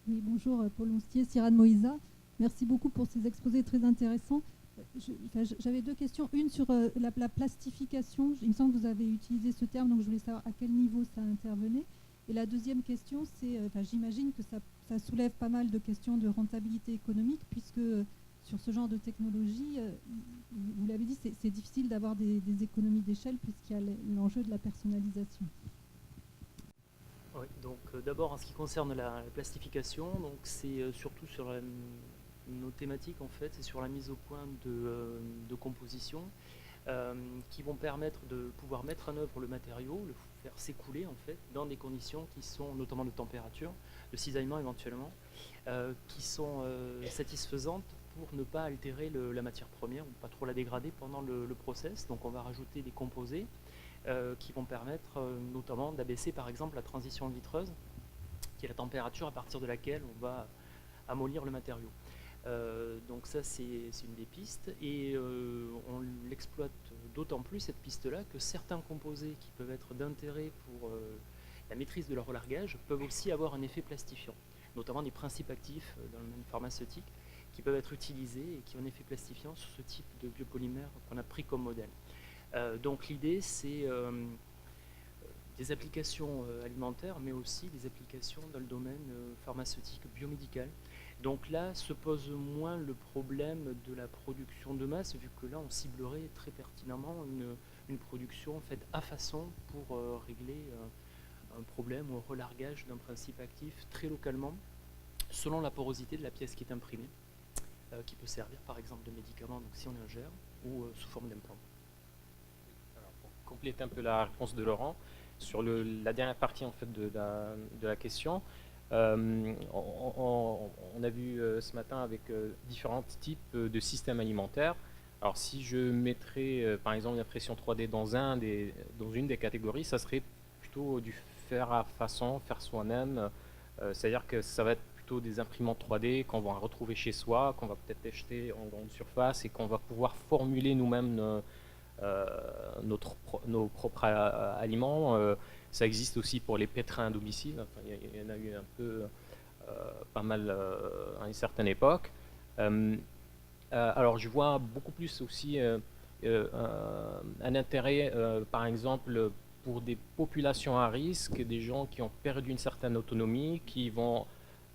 Oui, bonjour, Paul Onstier, Cyrane Moïsa. Merci beaucoup pour ces exposés très intéressants. J'avais deux questions. Une sur la plastification. Il me semble que vous avez utilisé ce terme, donc je voulais savoir à quel niveau ça intervenait. Et la deuxième question, c'est, j'imagine que ça soulève pas mal de questions de rentabilité économique, puisque sur ce genre de technologie, vous l'avez dit, c'est difficile d'avoir des économies d'échelle, puisqu'il y a l'enjeu de la personnalisation. Oui, donc d'abord en ce qui concerne la plastification, donc c'est surtout sur nos thématiques en fait, c'est sur la mise au point de compositions qui vont permettre de pouvoir mettre en œuvre le matériau, le faire s'écouler en fait dans des conditions qui sont notamment de température, de cisaillement éventuellement, qui sont satisfaisantes pour ne pas altérer la matière première ou pas trop la dégrader pendant le process. Donc on va rajouter des composés qui vont permettre notamment d'abaisser par exemple la transition vitreuse, qui est la température à partir de laquelle on va amollir le matériau. Donc ça c'est une des pistes et on l'exploite d'autant plus cette piste-là que certains composés qui peuvent être d'intérêt pour la maîtrise de leur relargage peuvent aussi avoir un effet plastifiant, notamment des principes actifs dans le domaine pharmaceutique qui peuvent être utilisés et qui ont un effet plastifiant sur ce type de biopolymère qu'on a pris comme modèle. Donc l'idée c'est des applications alimentaires, mais aussi des applications dans le domaine pharmaceutique, biomédical. Donc là se pose moins le problème de la production de masse, vu que là on ciblerait très pertinemment une production faite à façon pour régler un problème ou un relargage d'un principe actif très localement, selon la porosité de la pièce qui est imprimée, qui peut servir par exemple de médicament, donc si on ingère, ou sous forme d'implant. Pour compléter un peu la réponse de Laurent, sur la dernière partie en fait de la question, on a vu ce matin avec différents types de systèmes alimentaires. Alors si je mettrais par exemple l'impression 3D dans une des catégories, ça serait plutôt du faire à façon, faire soi-même. C'est-à-dire que ça va être plutôt des imprimantes 3D qu'on va retrouver chez soi, qu'on va peut-être acheter en grande surface et qu'on va pouvoir formuler nous-mêmes nos propres aliments. Ça existe aussi pour les pétrins à domicile. Enfin, il y en a eu un peu pas mal à une certaine époque. Alors je vois beaucoup plus aussi un intérêt, par exemple, pour des populations à risque, des gens qui ont perdu une certaine autonomie, qui vont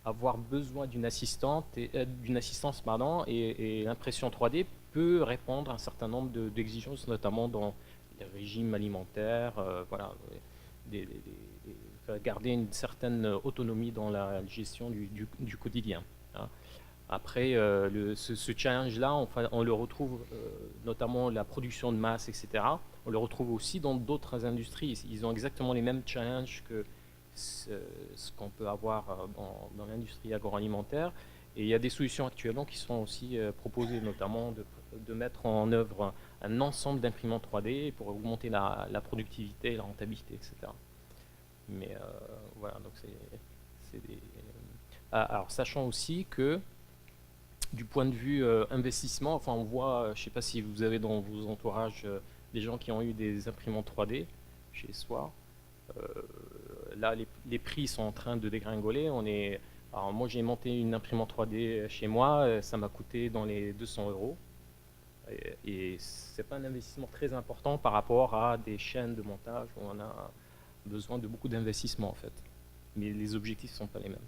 avoir besoin d'une assistance, pardon, et l'impression 3D peut répondre à un certain nombre d'exigences, notamment dans les régimes alimentaires, voilà, garder une certaine autonomie dans la gestion du quotidien. Hein. Après, ce challenge-là, enfin, on le retrouve notamment la production de masse, etc. On le retrouve aussi dans d'autres industries. Ils ont exactement les mêmes challenges que ce qu'on peut avoir dans l'industrie agroalimentaire. Et il y a des solutions actuellement qui sont aussi proposées, notamment de mettre en œuvre un ensemble d'imprimantes 3D pour augmenter la productivité, la rentabilité, etc. Mais voilà, donc c'est des... alors, sachant aussi que du point de vue investissement, enfin on voit, je ne sais pas si vous avez dans vos entourages des gens qui ont eu des imprimantes 3D chez soi. Euh, Là, les prix sont en train de dégringoler. Alors moi, j'ai monté une imprimante 3D chez moi. Ça m'a coûté dans les 200 euros. Et c'est pas un investissement très important par rapport à des chaînes de montage où on a besoin de beaucoup d'investissement en fait. Mais les objectifs ne sont pas les mêmes.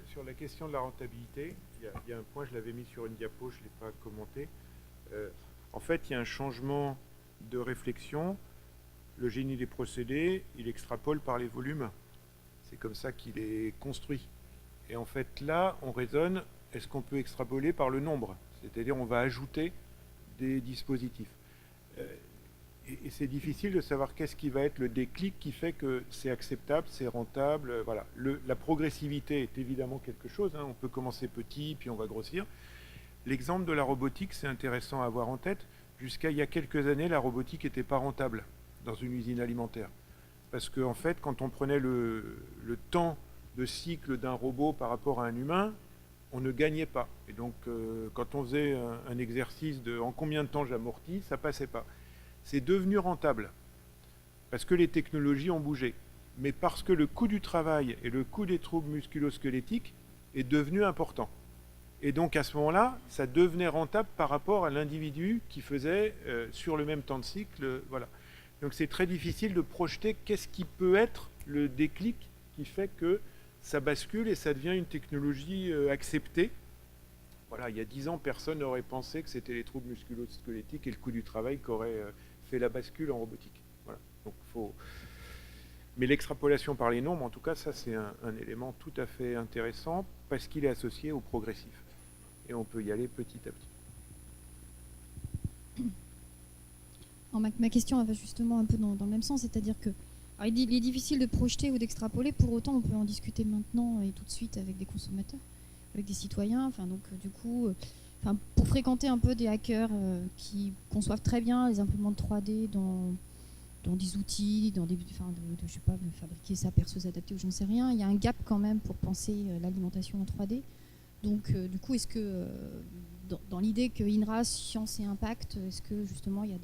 Sur la question de la rentabilité, il y a un point, je l'avais mis sur une diapo, je ne l'ai pas commenté. En fait, il y a un changement de réflexion. Le génie des procédés, il extrapole par les volumes. C'est comme ça qu'il est construit. Et en fait, là, on raisonne, est-ce qu'on peut extrapoler par le nombre? C'est-à-dire, on va ajouter des dispositifs. Et c'est difficile de savoir qu'est-ce qui va être le déclic qui fait que c'est acceptable, c'est rentable. Voilà. La progressivité est évidemment quelque chose. Hein. On peut commencer petit, puis on va grossir. L'exemple de la robotique, c'est intéressant à avoir en tête. Jusqu'à il y a quelques années, la robotique n'était pas rentable dans une usine alimentaire. Parce qu'en fait, quand on prenait le temps de cycle d'un robot par rapport à un humain, on ne gagnait pas. Et donc, quand on faisait un exercice de en combien de temps j'amortis, ça passait pas. C'est devenu rentable parce que les technologies ont bougé. mais parce que le coût du travail et le coût des troubles musculo-squelettiques est devenu important. Et donc à ce moment-là, ça devenait rentable par rapport à l'individu qui faisait sur le même temps de cycle. Voilà. Donc c'est très difficile de projeter qu'est-ce qui peut être le déclic qui fait que ça bascule et ça devient une technologie acceptée. Voilà, il y a 10 ans, personne n'aurait pensé que c'était les troubles musculo-squelettiques et le coût du travail qui aurait fait la bascule en robotique. Voilà. Donc, mais l'extrapolation par les nombres, en tout cas, ça c'est un élément tout à fait intéressant parce qu'il est associé au progressif. Et on peut y aller petit à petit. Alors, ma question va justement un peu dans le même sens, c'est-à-dire que alors, il est difficile de projeter ou d'extrapoler, pour autant on peut en discuter maintenant et tout de suite avec des consommateurs, avec des citoyens, enfin donc du coup, pour fréquenter un peu des hackers qui conçoivent très bien les imprimantes 3D dans des outils, dans des, je sais pas, fabriquer sa perceuse adaptée ou j'en sais rien, il y a un gap quand même pour penser l'alimentation en 3D. Donc du coup, est-ce que dans l'idée que INRAS, science et impact, est-ce que justement il y a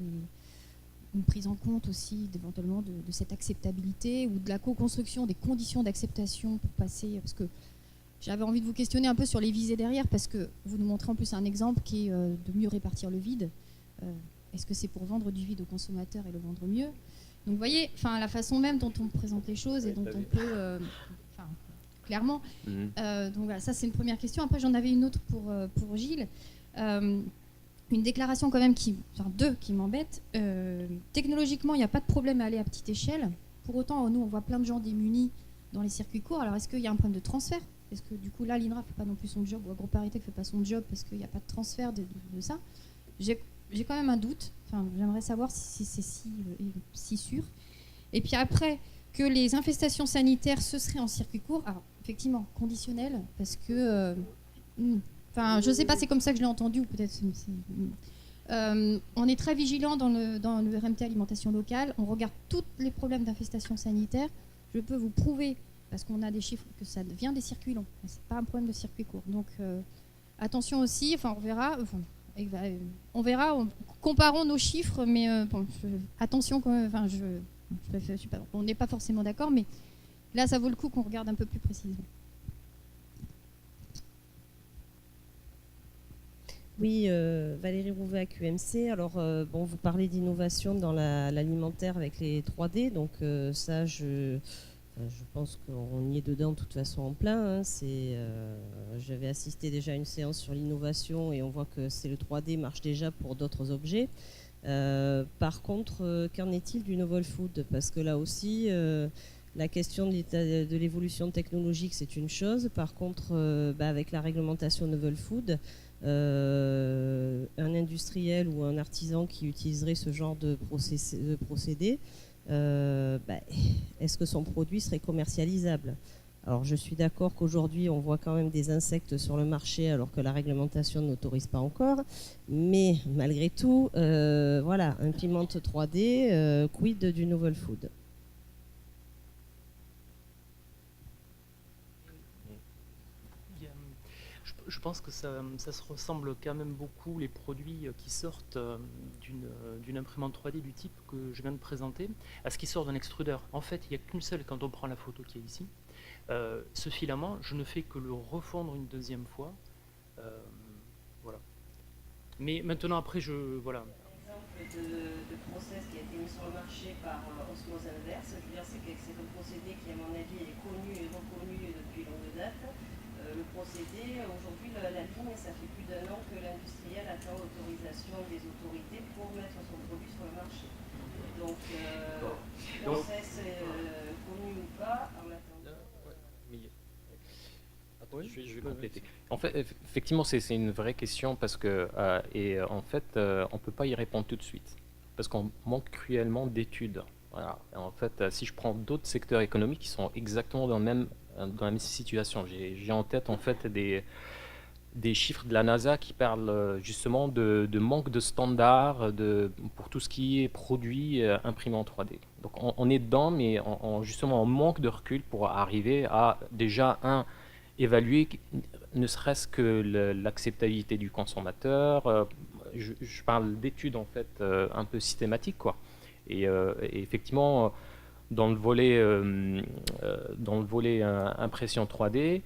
une prise en compte aussi éventuellement de cette acceptabilité ou de la co-construction des conditions d'acceptation pour passer, parce que j'avais envie de vous questionner un peu sur les visées derrière, parce que vous nous montrez en plus un exemple qui est de mieux répartir le vide. Est-ce que c'est pour vendre du vide aux consommateurs et le vendre mieux? Donc vous voyez, la façon même dont on présente les choses et dont on peut, clairement. Donc voilà, ça c'est une première question. Après j'en avais une autre pour Gilles. Une déclaration quand même deux qui m'embêtent. Technologiquement, il n'y a pas de problème à aller à petite échelle. Pour autant, nous on voit plein de gens démunis dans les circuits courts. Alors est-ce qu'il y a un problème de transfert? Est-ce que du coup là l'INRA ne fait pas non plus son job, ou AgroParisTech ne fait pas son job parce qu'il n'y a pas de transfert de ça? J'ai quand même un doute. J'aimerais savoir si c'est si sûr. Et puis après, que les infestations sanitaires, ce serait en circuit court. Alors effectivement, conditionnel, parce que... je ne sais pas, c'est comme ça que je l'ai entendu, ou peut-être... on est très vigilant dans le RMT alimentation locale. On regarde tous les problèmes d'infestation sanitaire. Je peux vous prouver, parce qu'on a des chiffres, que ça vient des circuits longs. Ce n'est pas un problème de circuit court. Donc attention aussi, on verra... on verra, comparons nos chiffres, mais attention quand même, je sais pas, on n'est pas forcément d'accord, mais là ça vaut le coup qu'on regarde un peu plus précisément. Oui, Valérie Rouvet à QMC. Alors, vous parlez d'innovation dans l'alimentaire avec les 3D, donc ça, je pense qu'on y est dedans de toute façon en plein. J'avais assisté déjà à une séance sur l'innovation et on voit que le 3D marche déjà pour d'autres objets. Par contre, qu'en est-il du novel food? Parce que là aussi, la question de l'évolution technologique, c'est une chose. Par contre, avec la réglementation novel food, un industriel ou un artisan qui utiliserait ce genre de procédé, est-ce que son produit serait commercialisable? Alors je suis d'accord qu'aujourd'hui on voit quand même des insectes sur le marché alors que la réglementation n'autorise pas encore, mais malgré tout, voilà, imprimante 3D, quid du novel food? Je pense que ça se ressemble quand même beaucoup, les produits qui sortent d'une imprimante 3D du type que je viens de présenter, à ce qui sort d'un extrudeur. En fait, il n'y a qu'une seule, quand on prend la photo qui est ici. Ce filament, je ne fais que le refondre une deuxième fois. Voilà. Mais maintenant, après, voilà. Exemple de process qui a été mis sur le marché par osmose inverse, je veux dire, c'est un procédé qui, à mon avis, est connu et reconnu depuis longue date. Le procédé, aujourd'hui, la ligne, ça fait plus d'1 an que l'industriel attend l'autorisation des autorités pour mettre son produit sur le marché. Donc, process connu ou pas, en attendant... Je vais compléter. En fait, effectivement, c'est une vraie question parce que, en fait, on ne peut pas y répondre tout de suite parce qu'on manque cruellement d'études. Voilà. En fait, si je prends d'autres secteurs économiques qui sont exactement dans la même situation, j'ai en tête en fait des chiffres de la NASA qui parlent justement de manque de standards pour tout ce qui est produit imprimé en 3D. Donc on est dedans, mais justement on manque de recul pour arriver à déjà évaluer ne serait-ce que l'acceptabilité du consommateur. Je parle d'études en fait un peu systématiques, quoi. Et effectivement, dans le volet impression 3D,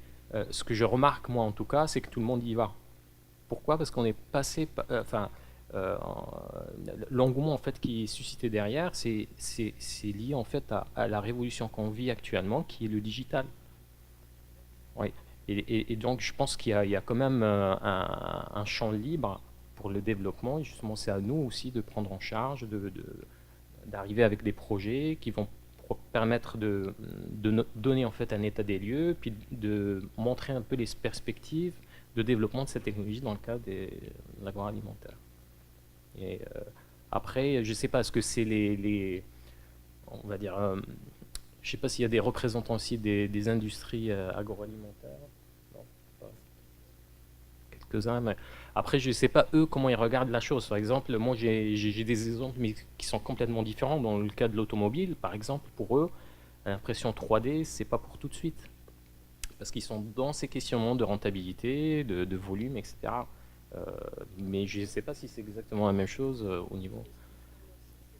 ce que je remarque, moi en tout cas, c'est que tout le monde y va. Pourquoi? Parce qu'on est passé, l'engouement en fait qui est suscité derrière, c'est lié en fait à la révolution qu'on vit actuellement, qui est le digital. Oui. Et donc je pense qu'il y a quand même un champ libre pour le développement. Et justement, c'est à nous aussi de prendre en charge, d'arriver avec des projets qui vont permettre de donner en fait un état des lieux, puis de montrer un peu les perspectives de développement de cette technologie dans le cadre de l'agroalimentaire. Et après, je ne sais pas, est-ce que c'est on va dire, je ne sais pas s'il y a des représentants aussi des industries agroalimentaires. Non, pas quelques-uns, mais après, je ne sais pas eux comment ils regardent la chose. Par exemple, moi j'ai des exemples mais qui sont complètement différents. Dans le cas de l'automobile, par exemple, pour eux, l'impression 3D, c'est pas pour tout de suite. Parce qu'ils sont dans ces questionnements de rentabilité, de volume, etc. Mais je ne sais pas si c'est exactement la même chose au niveau.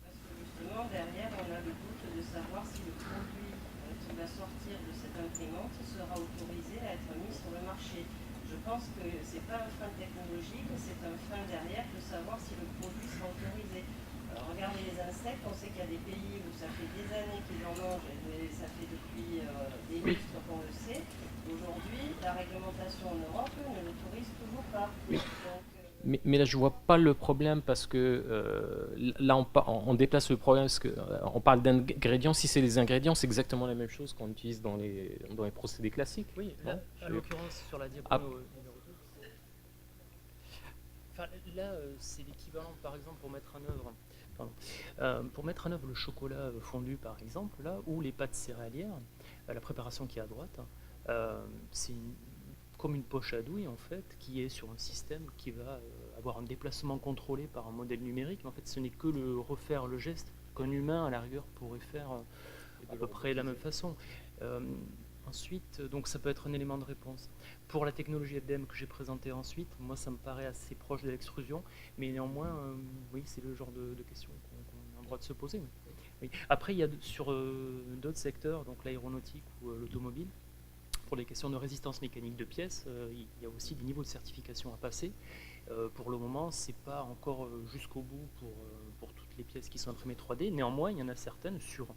Parce que justement, derrière, on a le doute de savoir si le produit qui va sortir de cette imprimante sera autorisé à être mis sur le marché. Je pense que ce n'est pas un frein technologique, c'est un frein derrière de savoir si le produit sera autorisé. Alors, regardez les insectes, on sait qu'il y a des pays où ça fait des années qu'ils en mangent, et ça fait depuis des lustres qu'on le sait. Aujourd'hui, la réglementation en Europe ne l'autorise toujours pas. Donc, Mais là, je vois pas le problème parce que là, on déplace le problème parce qu'on parle d'ingrédients. Si c'est les ingrédients, c'est exactement la même chose qu'on utilise dans les procédés classiques. Oui, là, à l'occurrence, sur la diapo numéro 2. Enfin, là, c'est l'équivalent, par exemple, pour mettre en œuvre le chocolat fondu, par exemple, là, ou les pâtes céréalières, la préparation qui est à droite, c'est comme une poche à douille en fait, qui est sur un système qui va avoir un déplacement contrôlé par un modèle numérique. Mais en fait, ce n'est que refaire le geste qu'un humain à la rigueur pourrait faire à peu près de la même façon. Ensuite, donc ça peut être un élément de réponse. Pour la technologie FDM que j'ai présentée ensuite, moi ça me paraît assez proche de l'extrusion, mais néanmoins, oui, c'est le genre de questions qu'on a le droit de se poser. Oui. Après, il y a sur d'autres secteurs, donc l'aéronautique ou l'automobile, pour les questions de résistance mécanique de pièces, il y a aussi des niveaux de certification à passer. Pour le moment, c'est pas encore jusqu'au bout pour toutes les pièces qui sont imprimées 3D. Néanmoins, il y en a certaines sur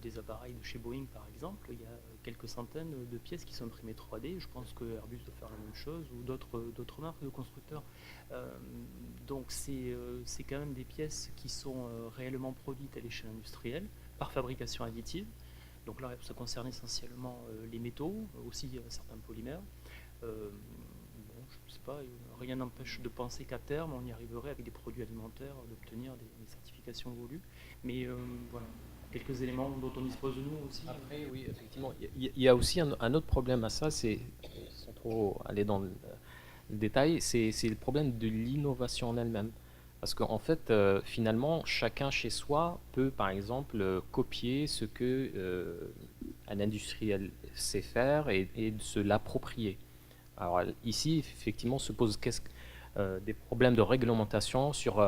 des appareils de chez Boeing, par exemple. Il y a quelques centaines de pièces qui sont imprimées 3D. Je pense que Airbus doit faire la même chose, ou d'autres marques de constructeurs. Donc c'est quand même des pièces qui sont réellement produites à l'échelle industrielle par fabrication additive. Donc là, ça concerne essentiellement les métaux, aussi certains polymères. Bon, je ne sais pas, rien n'empêche de penser qu'à terme, on y arriverait avec des produits alimentaires d'obtenir des certifications voulues. Mais voilà, quelques éléments dont on dispose nous aussi. Après, oui, effectivement, il y a aussi un autre problème à ça, c'est, sans trop aller dans le détail, c'est le problème de l'innovation en elle-même. Parce qu'en fait, finalement, chacun chez soi peut, par exemple, copier ce que un industriel sait faire et de se l'approprier. Alors ici, effectivement, se posent des problèmes de réglementation sur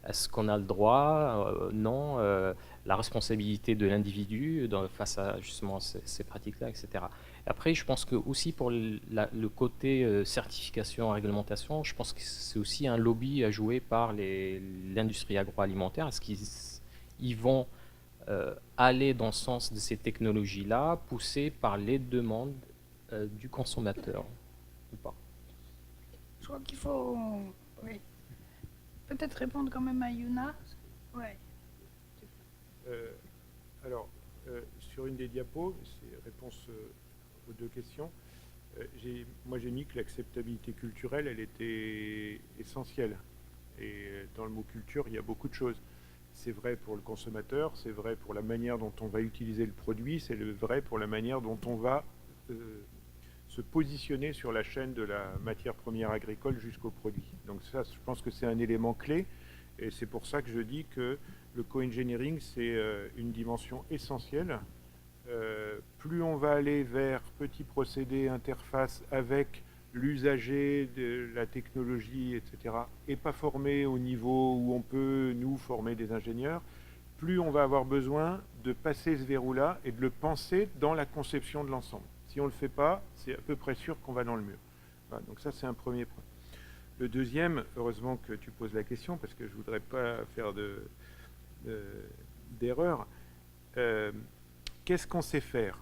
est-ce qu'on a le droit, non, la responsabilité de l'individu face à justement ces pratiques-là, etc. Après, je pense que aussi pour le côté certification, réglementation, je pense que c'est aussi un lobby à jouer par l'industrie agroalimentaire. Est-ce qu'ils vont aller dans le sens de ces technologies-là, poussées par les demandes du consommateur ou pas? Je crois qu'il faut oui. Peut-être répondre quand même à Yuna. Ouais. Alors, sur une des diapos, c'est réponse aux deux questions. Moi, j'ai mis que l'acceptabilité culturelle, elle était essentielle. Et dans le mot culture, il y a beaucoup de choses. C'est vrai pour le consommateur, c'est vrai pour la manière dont on va utiliser le produit, c'est vrai pour la manière dont on va se positionner sur la chaîne de la matière première agricole jusqu'au produit. Donc ça, je pense que c'est un élément clé. Et c'est pour ça que je dis que le co-engineering, c'est une dimension essentielle. Plus on va aller vers petits procédés, interface avec l'usager de la technologie, etc., et pas formé au niveau où on peut, nous, former des ingénieurs, plus on va avoir besoin de passer ce verrou-là et de le penser dans la conception de l'ensemble. Si on ne le fait pas, c'est à peu près sûr qu'on va dans le mur. Voilà, donc ça, c'est un premier point. Le deuxième, heureusement que tu poses la question, parce que je ne voudrais pas faire d'erreur. Qu'est-ce qu'on sait faire?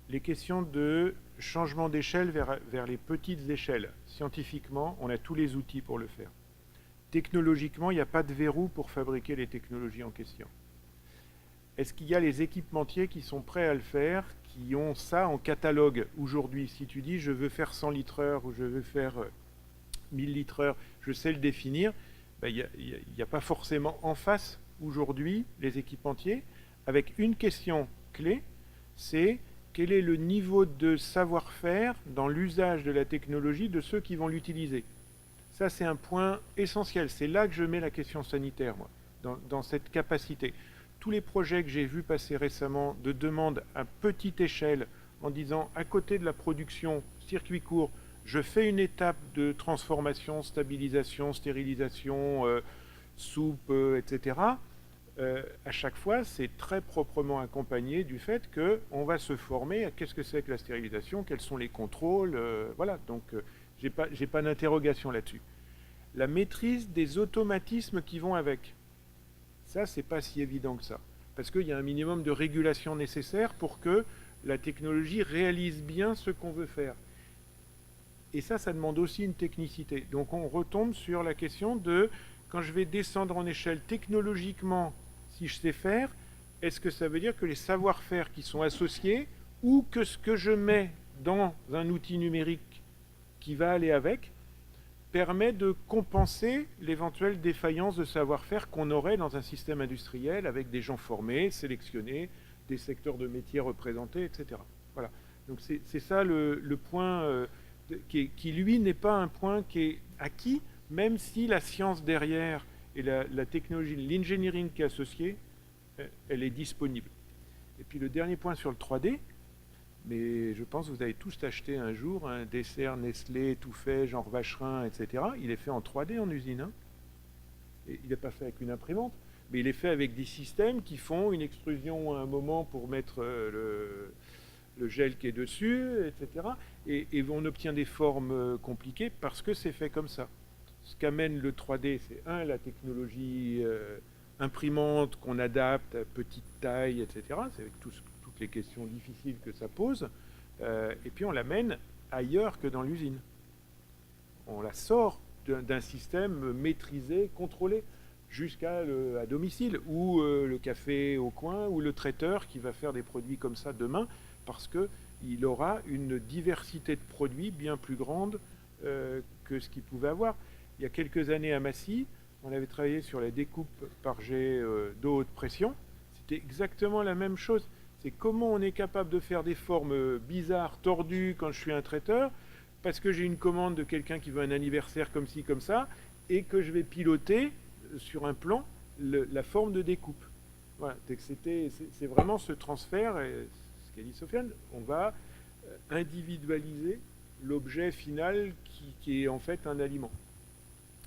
Les questions de changement d'échelle vers les petites échelles. Scientifiquement, on a tous les outils pour le faire. Technologiquement, il n'y a pas de verrou pour fabriquer les technologies en question. Est-ce qu'il y a les équipementiers qui sont prêts à le faire, qui ont ça en catalogue aujourd'hui? Si tu dis je veux faire 100 litres/heure ou je veux faire 1000 litres/heure, je sais le définir, il n'y a pas forcément en face aujourd'hui les équipementiers, avec une question clé, c'est quel est le niveau de savoir-faire dans l'usage de la technologie de ceux qui vont l'utiliser. Ça, c'est un point essentiel. C'est là que je mets la question sanitaire, moi, dans cette capacité. Tous les projets que j'ai vus passer récemment de demande à petite échelle, en disant à côté de la production, circuit court, je fais une étape de transformation, stabilisation, stérilisation, soupe, etc. À chaque fois, c'est très proprement accompagné du fait qu'on va se former à qu'est-ce que c'est que la stérilisation, quels sont les contrôles, voilà. Donc, j'ai pas d'interrogation là-dessus. La maîtrise des automatismes qui vont avec, ça, c'est pas si évident que ça, parce qu'il y a un minimum de régulation nécessaire pour que la technologie réalise bien ce qu'on veut faire. Et ça demande aussi une technicité. Donc, on retombe sur la question de, quand je vais descendre en échelle technologiquement, si je sais faire, est-ce que ça veut dire que les savoir-faire qui sont associés, ou que ce que je mets dans un outil numérique qui va aller avec, permet de compenser l'éventuelle défaillance de savoir-faire qu'on aurait dans un système industriel avec des gens formés, sélectionnés, des secteurs de métiers représentés, etc. Voilà. Donc c'est ça le point qui, lui, n'est pas un point qui est acquis, même si la science derrière et la technologie, l'engineering qui est associé, elle est disponible. Et puis le dernier point sur le 3D, mais je pense que vous avez tous acheté un jour un dessert Nestlé tout fait, genre Vacherin, etc. Il est fait en 3D en usine. Hein. Et il n'est pas fait avec une imprimante, mais il est fait avec des systèmes qui font une extrusion à un moment pour mettre le gel qui est dessus, etc. Et on obtient des formes compliquées parce que c'est fait comme ça. Ce qu'amène le 3D, c'est la technologie imprimante qu'on adapte à petite taille, etc. C'est avec toutes les questions difficiles que ça pose. Et puis on l'amène ailleurs que dans l'usine. On la sort d'un système maîtrisé, contrôlé, jusqu'à domicile, ou le café au coin, ou le traiteur qui va faire des produits comme ça demain, parce qu'il aura une diversité de produits bien plus grande que ce qu'il pouvait avoir. Il y a quelques années à Massy, on avait travaillé sur la découpe par jet d'eau haute pression. C'était exactement la même chose. C'est comment on est capable de faire des formes bizarres, tordues quand je suis un traiteur, parce que j'ai une commande de quelqu'un qui veut un anniversaire comme ci, comme ça, et que je vais piloter sur un plan la forme de découpe. Voilà. C'est vraiment ce transfert, et ce qu'a dit Sofiane, on va individualiser l'objet final qui est en fait un aliment.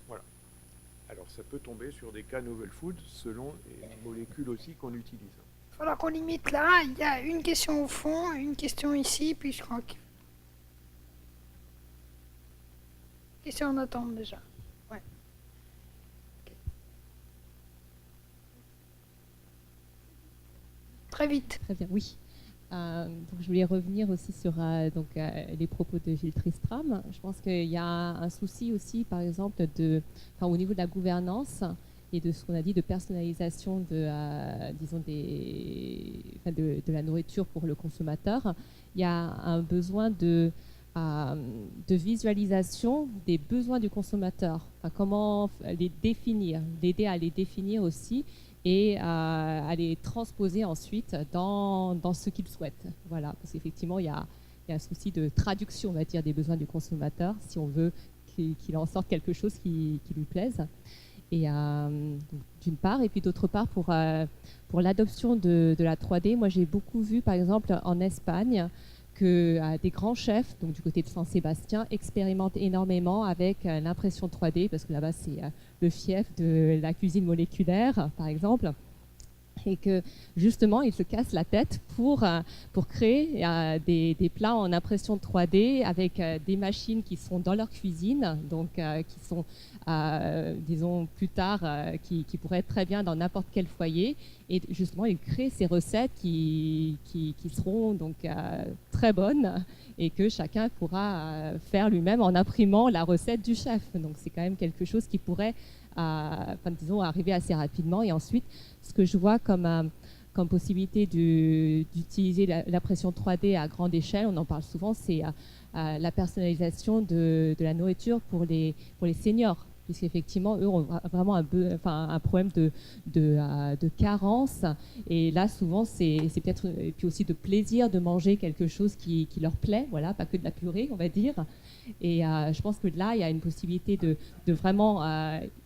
Voilà. Alors ça peut tomber sur des cas novel food selon les molécules aussi qu'on utilise. Il va falloir qu'on limite là. Il y a une question au fond, une question ici, puis je crois que... Question en attente déjà. Ouais. Okay. Très vite. Très bien, oui. Donc je voulais revenir aussi sur les propos de Gilles Tristram. Je pense qu'il y a un souci aussi, par exemple, au niveau de la gouvernance et de ce qu'on a dit de personnalisation de la nourriture pour le consommateur. Il y a un besoin de visualisation des besoins du consommateur. Enfin, comment les définir, l'aider à les définir aussi, et à les transposer ensuite dans ce qu'ils souhaitent. Voilà, parce qu'effectivement, il y a un souci de traduction, on va dire, des besoins du consommateur, si on veut qu'il en sorte quelque chose qui lui plaise. Et d'une part, et puis d'autre part, pour l'adoption de la 3D, moi j'ai beaucoup vu, par exemple, en Espagne, que des grands chefs, donc du côté de Saint-Sébastien, expérimentent énormément avec l'impression 3D, parce que là-bas c'est le fief de la cuisine moléculaire, par exemple. et que justement ils se cassent la tête pour créer des plats en impression 3D avec des machines qui sont dans leur cuisine, donc qui sont disons plus tard qui pourraient être très bien dans n'importe quel foyer, et justement ils créent ces recettes qui seront donc très bonnes et que chacun pourra faire lui-même en imprimant la recette du chef. Donc c'est quand même quelque chose qui pourrait disons arriver assez rapidement. Et ensuite, ce que je vois comme possibilité d'utiliser l'impression 3D à grande échelle, on en parle souvent, c'est la personnalisation de la nourriture pour les seniors, puisqu'effectivement, eux ont vraiment un problème de carence. Et là, souvent, c'est peut-être, et puis aussi de plaisir de manger quelque chose qui leur plaît, voilà, pas que de la purée, on va dire. Et je pense que là, il y a une possibilité de vraiment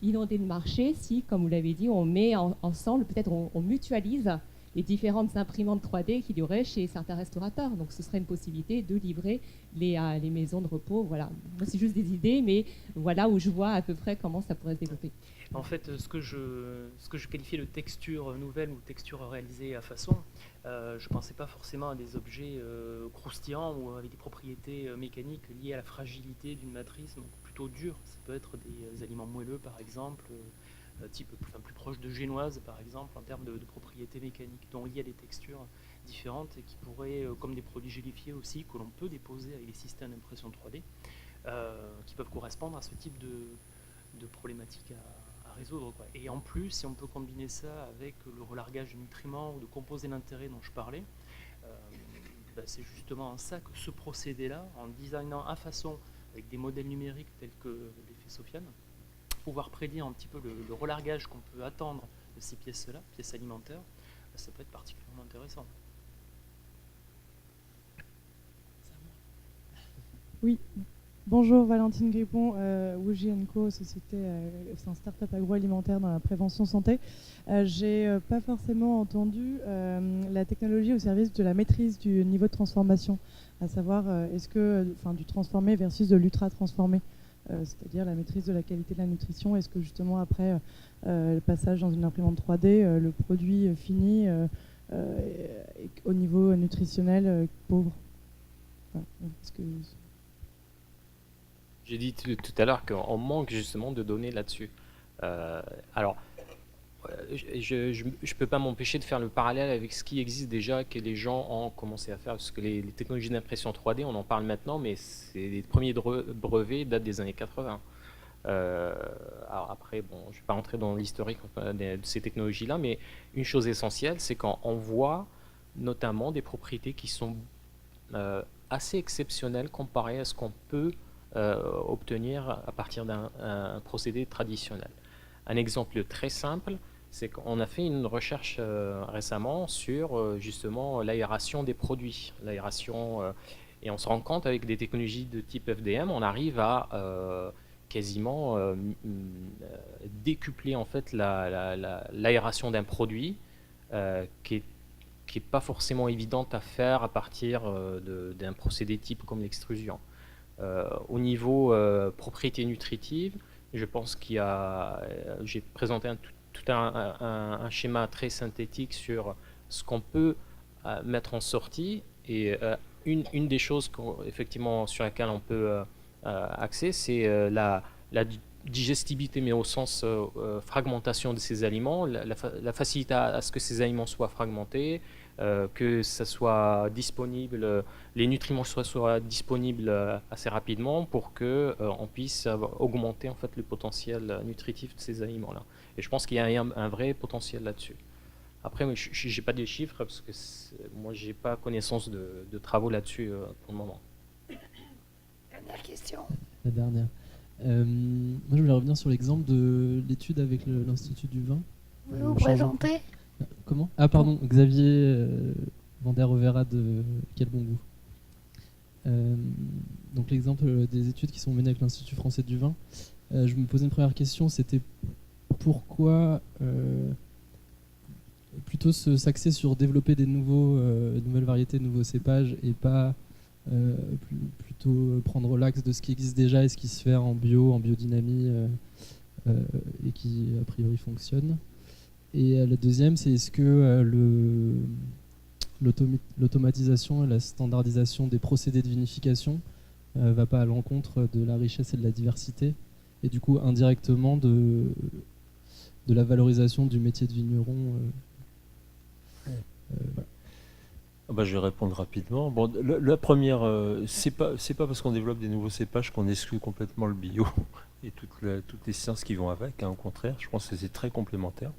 inonder le marché si, comme vous l'avez dit, on met ensemble, peut-être on mutualise les différentes imprimantes 3D qu'il y aurait chez certains restaurateurs. Donc ce serait une possibilité de livrer les maisons de repos. Voilà. Moi, c'est juste des idées, mais voilà où je vois à peu près comment ça pourrait se développer. En fait, ce que je qualifiais de texture nouvelle ou texture réalisée à façon, je ne pensais pas forcément à des objets croustillants ou avec des propriétés mécaniques liées à la fragilité d'une matrice, donc plutôt dure. Ça peut être des aliments moelleux, par exemple, type plus proche de génoise, par exemple, en termes de propriétés mécaniques, dont il y a des textures différentes et qui pourraient, comme des produits gélifiés aussi, que l'on peut déposer avec des systèmes d'impression 3D, qui peuvent correspondre à ce type de problématiques à résoudre, quoi. Et en plus, si on peut combiner ça avec le relargage de nutriments ou de composés d'intérêt dont je parlais, c'est justement ça que ce procédé-là, en designant à façon avec des modèles numériques tels que l'effet Sofiane, pouvoir prédire un petit peu le relargage qu'on peut attendre de ces pièces-là, pièces alimentaires, ça peut être particulièrement intéressant. Oui, bonjour Valentine Gripon, Wouji & Co, société, c'est un start-up agroalimentaire dans la prévention santé. J'ai pas forcément entendu la technologie au service de la maîtrise du niveau de transformation, à savoir du transformé versus de l'ultra-transformé. C'est-à-dire la maîtrise de la qualité de la nutrition. Est-ce que justement après le passage dans une imprimante 3D, le produit fini au niveau nutritionnel pauvre, J'ai dit tout à l'heure qu'on manque justement de données là-dessus. Alors, je ne peux pas m'empêcher de faire le parallèle avec ce qui existe déjà, que les gens ont commencé à faire, parce que les technologies d'impression 3D, on en parle maintenant, mais les premiers brevets datent des années 80. Alors après, bon, je ne vais pas rentrer dans l'historique de ces technologies-là, mais une chose essentielle, c'est qu'on voit notamment des propriétés qui sont assez exceptionnelles comparées à ce qu'on peut obtenir à partir d'un procédé traditionnel. Un exemple très simple, c'est qu'on a fait une recherche récemment sur justement l'aération des produits. Et on se rend compte avec des technologies de type FDM, on arrive à quasiment décupler en fait l'aération d'un produit qui est pas forcément évidente à faire à partir d'un procédé type comme l'extrusion. Au niveau propriété nutritive, je pense j'ai présenté tout un schéma très synthétique sur ce qu'on peut mettre en sortie, et une des choses effectivement sur laquelle on peut axer, c'est la digestibilité, mais au sens fragmentation de ces aliments, la facilité à ce que ces aliments soient fragmentés, que ça soit disponible, les nutriments soient disponibles assez rapidement pour que on puisse augmenter en fait le potentiel nutritif de ces aliments-là. Et je pense qu'il y a un vrai potentiel là-dessus. Après, je n'ai pas des chiffres parce que moi, j'ai pas connaissance de travaux là-dessus pour le moment. Dernière question. La dernière. Moi, je voulais revenir sur l'exemple de l'étude avec l'Institut du vin. Vous voulez vous présenter ? Comment ? Ah pardon, Xavier Vanderovera de Quel Bon Goût. Donc l'exemple des études qui sont menées avec l'Institut français du vin. Je me posais une première question, c'était pourquoi plutôt s'axer sur développer des nouvelles variétés, de nouveaux cépages, et pas plutôt prendre l'axe de ce qui existe déjà et ce qui se fait en bio, en biodynamie et qui a priori fonctionne. Et la deuxième, c'est est-ce que l'automatisation et la standardisation des procédés de vinification va pas à l'encontre de la richesse et de la diversité, et du coup indirectement de la valorisation du métier de vigneron. Voilà. Je vais répondre rapidement. Bon, la première, c'est pas parce qu'on développe des nouveaux cépages qu'on exclut complètement le bio et toutes les sciences qui vont avec, hein. Au contraire, je pense que c'est très complémentaire.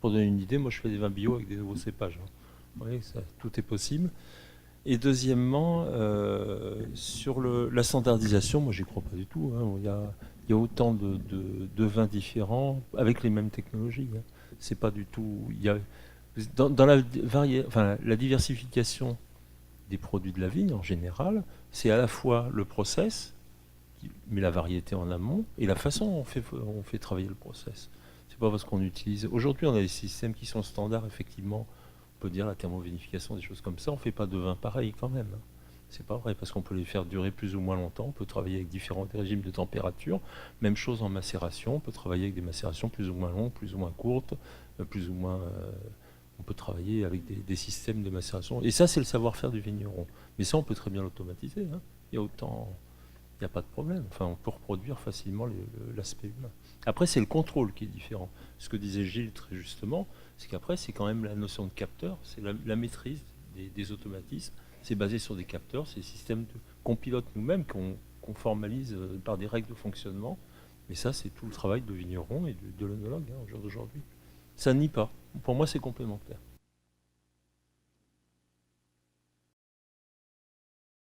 Pour donner une idée, moi je fais des vins bio avec des nouveaux cépages, hein. Vous voyez, tout est possible. Et deuxièmement, sur la standardisation, moi j'y crois pas du tout, hein. Il y a autant de vins différents avec les mêmes technologies, hein. C'est pas du tout. Dans la diversification des produits de la vigne en général, c'est à la fois le process, mais la variété en amont, et la façon dont on fait travailler le process. C'est pas parce qu'on utilise. Aujourd'hui, on a des systèmes qui sont standards, effectivement. On peut dire la thermovinification, des choses comme ça. On fait pas de vin pareil quand même, hein. C'est pas vrai, parce qu'on peut les faire durer plus ou moins longtemps. On peut travailler avec différents régimes de température. Même chose en macération. On peut travailler avec des macérations plus ou moins longues, plus ou moins courtes, plus ou moins. On peut travailler avec des systèmes de macération. Et ça, c'est le savoir-faire du vigneron. Mais ça, on peut très bien l'automatiser, hein. Il n'y a pas de problème. Enfin, on peut reproduire facilement l'aspect humain. Après, c'est le contrôle qui est différent. Ce que disait Gilles très justement, c'est qu'après, c'est quand même la notion de capteur, c'est la maîtrise des automatismes. C'est basé sur des capteurs, c'est des systèmes qu'on pilote nous-mêmes, qu'on formalise par des règles de fonctionnement. Mais ça, c'est tout le travail de vigneron et de l'œnologue, hein, au jour d'aujourd'hui. Ça nie pas. Pour moi, c'est complémentaire.